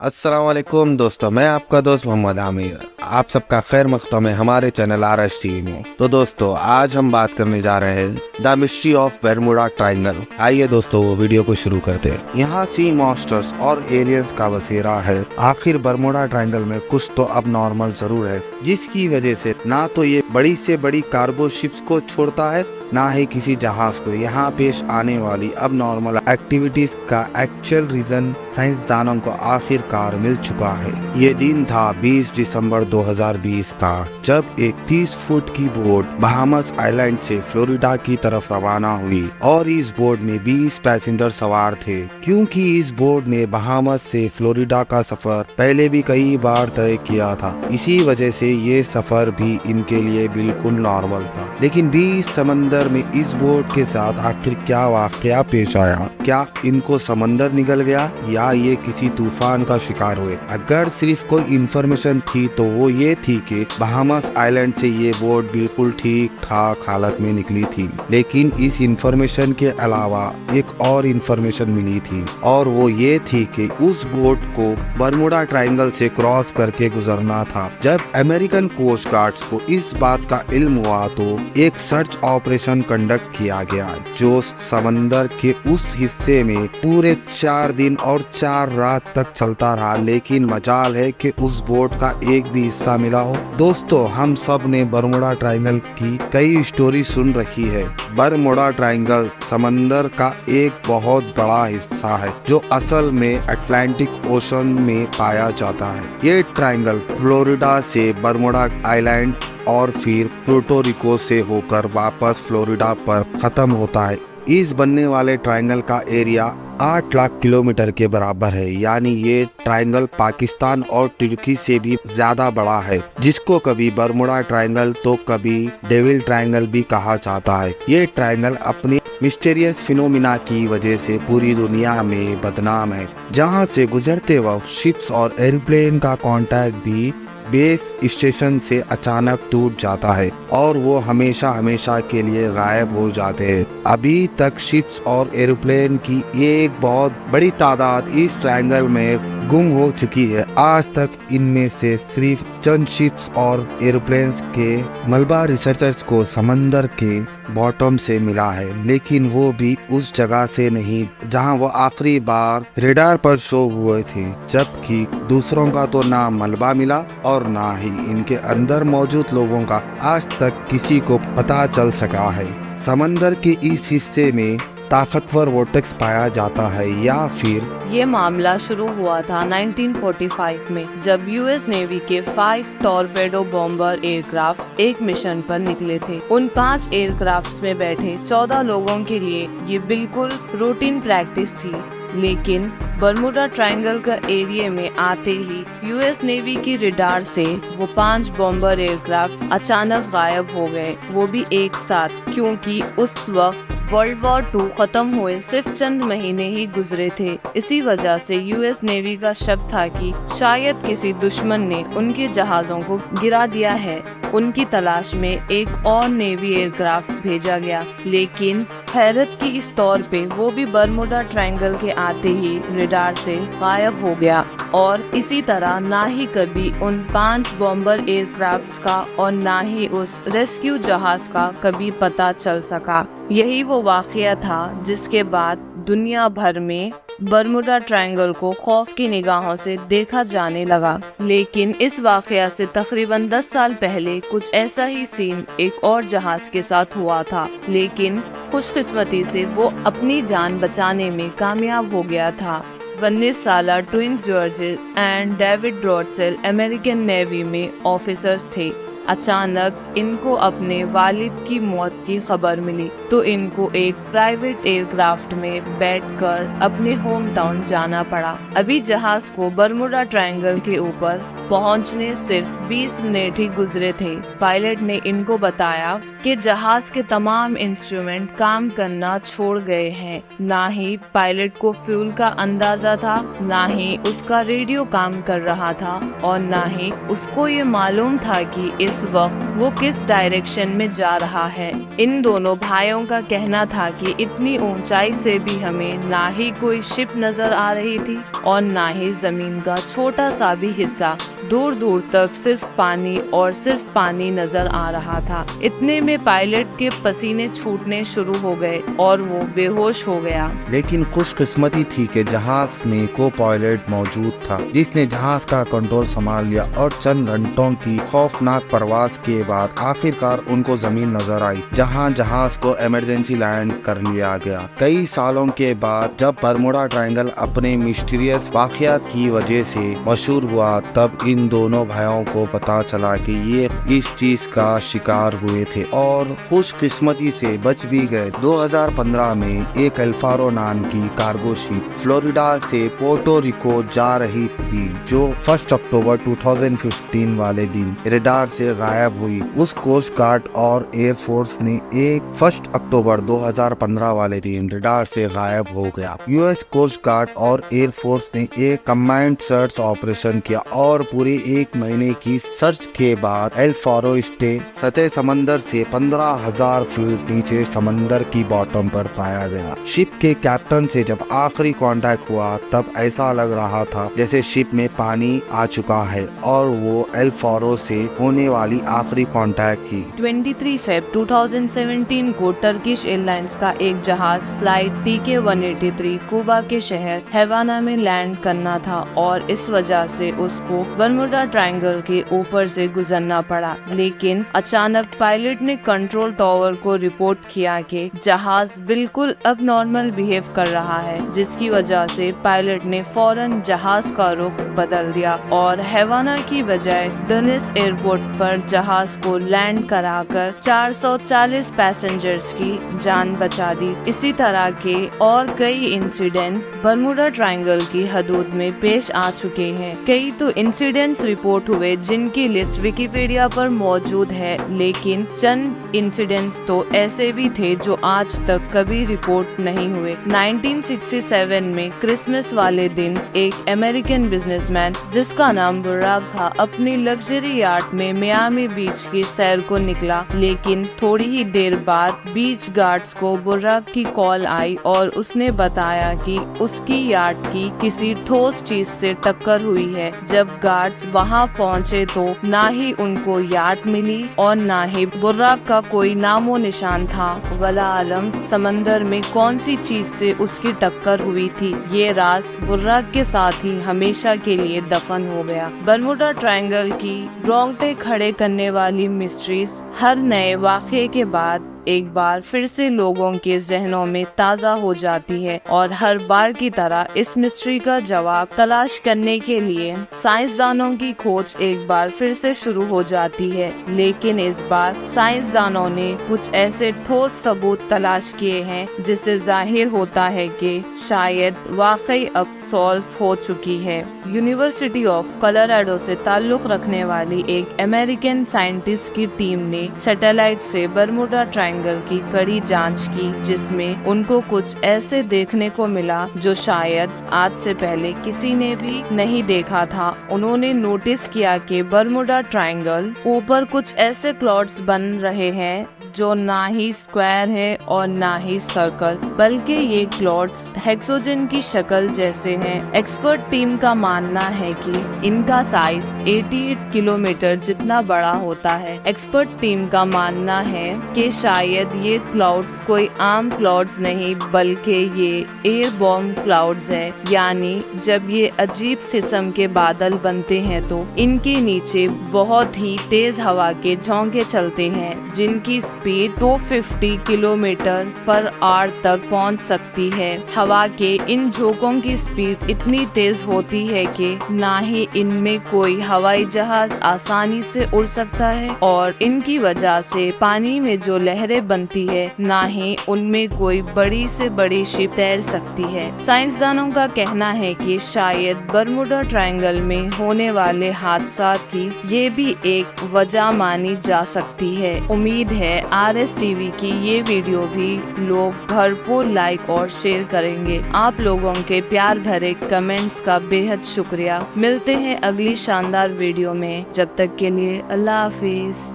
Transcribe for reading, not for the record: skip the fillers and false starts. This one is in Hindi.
अस्सलाम वालेकुम दोस्तों, मैं आपका दोस्त मोहम्मद आमिर। आप सबका खैर मक़दम है हमारे चैनल RS टीवी में। तो दोस्तों, आज हम बात करने जा रहे हैं the mystery of Bermuda triangle. आइए दोस्तों, वो वीडियो को शुरू करते हैं। यहाँ सी मॉन्स्टर्स और एलियंस का बसेरा है। आखिर बर्मुडा ट्रायंगल में कुछ तो अब नॉर्मल जरूर है, जिसकी वजह से ना तो ये बड़ी से बड़ी कार्गो शिप्स को छोड़ता है, ना ही किसी जहाज को। यहाँ पेश आने वाली अब नॉर्मल एक्टिविटीज का एक्चुअल रीजन साइंसदानों को आखिरकार मिल चुका है। ये दिन था 20 दिसंबर 2020 का, जब एक 30 फुट की बोट बहामस आइलैंड से फ्लोरिडा की तरफ रवाना हुई और इस बोट में 20 पैसेंजर सवार थे। क्योंकि इस बोट ने बहामस से फ्लोरिडा का सफर पहले भी कई बार तय किया था, इसी वजह से ये सफर भी इनके लिए बिल्कुल नॉर्मल था। लेकिन 20 समंदर में इस बोट के साथ आखिर क्या वाकया पेश आया? क्या इनको समंदर निगल गया या ये किसी तूफान का शिकार हुए? अगर सिर्फ कोई इन्फॉर्मेशन थी तो वो ये थी कि बहामास आइलैंड से ये बोट बिल्कुल ठीक ठाक हालत में निकली थी। लेकिन इस इन्फॉर्मेशन के अलावा एक और इन्फॉर्मेशन मिली थी, और वो ये थी कि उस बोट को बर्मुडा ट्रायंगल से क्रॉस करके गुजरना था। जब अमेरिकन कोस्ट गार्ड्स को इस बात का इल्म हुआ तो एक सर्च ऑपरेशन कंडक्ट किया गया, जो समंदर के उस हिस्से में पूरे 4 दिन और 4 रात तक चलता रहा। लेकिन मजाल है कि उस बोट का एक भी हिस्सा मिला हो। दोस्तों, हम सब ने बर्मुडा ट्रायंगल की कई स्टोरी सुन रखी है। बर्मुडा ट्रायंगल समंदर का एक बहुत बड़ा हिस्सा है, जो असल में अटलांटिक ओशन में पाया जाता है। ये ट्रायंगल फ्लोरिडा से बर्मुडा आइलैंड और फिर पुर्टो रिको से होकर वापस फ्लोरिडा पर खत्म होता है। इस बनने वाले ट्रायंगल का एरिया 8 लाख किलोमीटर के बराबर है, यानी ये ट्रायंगल पाकिस्तान और तुर्की से भी ज्यादा बड़ा है, जिसको कभी बर्मुडा ट्रायंगल तो कभी डेविल ट्रायंगल भी कहा जाता है। ये ट्रायंगल अपनी मिस्टीरियस फिनोमिना की वजह से पूरी दुनिया में बदनाम है, जहां से गुजरते वक्त शिप्स और एयरप्लेन का कांटेक्ट भी बेस स्टेशन से अचानक टूट जाता है और वो हमेशा हमेशा के लिए गायब हो जाते हैं। अभी तक शिप्स और एरोप्लेन की एक बहुत बड़ी तादाद इस ट्रायंगल में गुम हो चुकी है। आज तक इनमें से सिर्फ चंद शिप्स और एरोप्लेन्स के मलबा रिसर्चर्स को समंदर के बॉटम से मिला है, लेकिन वो भी उस जगह से नहीं जहां वो आखिरी बार रेडार पर शो हुए थे। जबकि दूसरों का तो ना मलबा मिला और ना ही इनके अंदर मौजूद लोगों का आज तक किसी को पता चल सका है। समंदर के इस हिस्से में ताकतवर वोर्टेक्स पाया जाता है या फिर ये मामला शुरू हुआ था 1945 में, जब यूएस नेवी के 5 टॉर्पेडो बॉम्बर एयरक्राफ्ट एक मिशन पर निकले थे। उन 5 एयरक्राफ्ट में बैठे 14 लोगों के लिए ये बिल्कुल रूटीन प्रैक्टिस थी। लेकिन बर्मुडा ट्रायंगल का एरिया में आते ही यूएस नेवी की रडार से वो 5 बॉम्बर एयरक्राफ्ट अचानक गायब हो गए, वो भी एक साथ। क्योंकि उस वक्त वर्ल्ड वॉर 2 खत्म हुए सिर्फ चंद महीने ही गुजरे थे। इसी वजह से यूएस नेवी का शक था कि शायद किसी दुश्मन ने उनके जहाजों को गिरा दिया है। उनकी तलाश में एक और नेवी एयरक्राफ्ट भेजा गया, लेकिन हैरत की इस तौर पे वो भी बर्मुडा ट्रायंगल के आते ही रडार से गायब हो गया। और इसी तरह ना ही कभी उन 5 बॉम्बर एयरक्राफ्ट्स का और ना ही उस रेस्क्यू जहाज का कभी पता चल सका। यही वो वाकया था जिसके बाद दुनिया भर में बर्मुडा ट्रायंगल को खौफ की निगाहों से देखा जाने लगा। लेकिन इस वाकया से तकरीबन 10 साल पहले कुछ ऐसा ही सीन एक और जहाज के साथ हुआ था, लेकिन खुशकिस्मती से वो अपनी जान बचाने में कामयाब हो गया था। 19 साला twins George and David Rodsell American Navy में ऑफिसर्स थे। अचानक इनको अपने वालिद की मौत की खबर मिली, तो इनको एक प्राइवेट एयरक्राफ्ट में बैठकर अपने होम टाउन जाना पड़ा। अभी जहाज को बर्मुडा ट्रायंगल के ऊपर पहुंचने सिर्फ 20 मिनट ही गुजरे थे। पायलट ने इनको बताया कि जहाज के तमाम इंस्ट्रूमेंट काम करना छोड़ गए हैं। ना ही पायलट को फ्यूल का अंदाजा था, ना ही उसका रेडियो काम कर रहा था, और ना ही उसको ये मालूम था कि इस वक्त वो किस डायरेक्शन में जा रहा है। इन दोनों भाइयों का कहना था कि इतनी ऊंचाई से भी हमें ना ही कोई शिप नजर आ रही थी और ना ही जमीन का छोटा सा भी हिस्सा। दूर दूर तक सिर्फ पानी और सिर्फ पानी नजर आ रहा था। इतने में पायलट के पसीने छूटने शुरू हो गए और वो बेहोश हो गया। लेकिन खुशकिस्मती थी कि जहाज में को पायलट मौजूद था, जिसने जहाज का कंट्रोल संभाल लिया और चंद घंटों की खौफनाक परवास के बाद आखिरकार उनको जमीन नजर आई, जहां जहाज को इमरजेंसी लैंड कर लिया गया। कई सालों के बाद जब बरमुडा ट्रायंगल अपने मिस्टीरियस वाकयात की वजह से मशहूर हुआ, तब इन दोनों भाइयों को पता चला कि ये इस चीज का शिकार हुए थे और खुशकिस्मती से बच भी गए। 2015 में एक एल्फारो नाम की कार्गो शिप फ्लोरिडा से पोर्टो रिको जा रही थी, जो 1 अक्टूबर 2015 वाले दिन रडार से गायब हुई। उस कोस्ट गार्ड और एयरफोर्स ने 1 अक्टूबर 2015 वाले दिन रडार से गायब हो गया। यूएस कोस्ट गार्ड और एयरफोर्स ने एक कम्बाइंड सर्च ऑपरेशन किया और पूरे 1 महीने की सर्च के बाद एल्फारो स्टे सतह समंदर से 15,000 फीट नीचे समंदर की बॉटम पर पाया गया। शिप के कैप्टन से जब आखिरी कांटेक्ट हुआ, तब ऐसा लग रहा था जैसे शिप में पानी आ चुका है और वो एल्फारो से होने वाली आखिरी कांटेक्ट थी। 23 फेब 2017 को टर्किश एयरलाइंस का एक जहाज फ्लाइट TK-183 कुबा के शहर हवाना में लैंड करना था और इस वजह से उसको बरमुडा ट्रायंगल के ऊपर से गुजरना पड़ा। लेकिन अचानक पायलट ने कंट्रोल टावर को रिपोर्ट किया कि जहाज बिल्कुल अब नॉर्मल बिहेव कर रहा है, जिसकी वजह से पायलट ने फौरन जहाज का रुख बदल दिया और हवाना की बजाय डनिस एयरपोर्ट पर जहाज को लैंड कराकर 440 पैसेंजर्स की जान बचा दी। इसी तरह के और कई इंसिडेंट बरमुडा ट्रायंगल की हदूद में पेश आ चुके हैं। कई तो इंसिडेंट्स रिपोर्ट हुए जिनकी लिस्ट विकिपीडिया पर मौजूद है, लेकिन चंद इंसिडेंट्स तो ऐसे भी थे जो आज तक कभी रिपोर्ट नहीं हुए। 1967 में क्रिसमस वाले दिन एक अमेरिकन बिजनेसमैन जिसका नाम बुर्राक था, अपनी लग्जरी याट में मियामी बीच की सैर को निकला, लेकिन थोड़ी ही देर बाद बीच गार्ड्स को बुर्राक की कॉल आई और उसने बताया कि उसकी याट की किसी ठोस चीज से टक्कर हुई है। जब गार्ड्स वहां पहुंचे तो ना ही उनको याट मिली और ना ही बुर्राक का कोई नामो निशान था। वला आलम समंदर में कौन सी चीज से उसकी टक्कर हुई थी, ये राज बुर्राक के साथ ही हमेशा के लिए दफन हो गया। बरमुडा ट्रायंगल की रोंगटे खड़े करने वाली मिस्ट्रीज हर नए वाक़ये के बाद एक बार फिर से लोगों के जहनों में ताज़ा हो जाती है और हर बार की तरह इस मिस्ट्री का जवाब तलाश करने के लिए साइंसदानों की खोज एक बार फिर से शुरू हो जाती है। लेकिन इस बार साइंसदानों ने कुछ ऐसे ठोस सबूत तलाश किए हैं जिससे जाहिर होता है कि शायद वाकई अब सॉल्व हो चुकी है। यूनिवर्सिटी ऑफ कोलोराडो से ताल्लुक रखने वाली एक अमेरिकन साइंटिस्ट की टीम ने सैटेलाइट से बरमुडा ट्रायंगल की कड़ी जांच की, जिसमें उनको कुछ ऐसे देखने को मिला जो शायद आज से पहले किसी ने भी नहीं देखा था। उन्होंने नोटिस किया कि बरमुडा ट्रायंगल ऊपर कुछ ऐसे क्लाउड्स बन रहे हैं जो ना ही स्क्वायर है और ना ही सर्कल, बल्कि ये क्लाउड्स हेक्सोजन की शक्ल जैसे हैं। एक्सपर्ट टीम का मानना है कि इनका साइज 88 किलोमीटर जितना बड़ा होता है। एक्सपर्ट टीम का मानना है कि शायद ये क्लाउड्स कोई आम क्लाउड्स नहीं बल्कि ये एयर बॉम्ब क्लाउड्स है, यानी जब ये अजीब किस्म के बादल बनते हैं तो इनके नीचे बहुत ही तेज हवा के झोंके चलते हैं जिनकी स्पीड 250 किलोमीटर पर आवर तक पहुंच सकती है। हवा के इन झोंकों की स्पीड इतनी तेज होती है कि ना ही इनमें कोई हवाई जहाज आसानी से उड़ सकता है और इनकी वजह से पानी में जो लहरें बनती है ना ही उनमें कोई बड़ी से बड़ी शिप तैर सकती है। साइंसदानों का कहना है कि शायद बरमुडा ट्रायंगल में होने वाले हादसात की ये भी एक वजह मानी जा सकती है। उम्मीद है RS-TV की ये वीडियो भी लोग भरपूर लाइक और शेयर करेंगे। आप लोगों के प्यार भरे कमेंट्स का बेहद शुक्रिया। मिलते हैं अगली शानदार वीडियो में, जब तक के लिए अल्लाह हाफिज।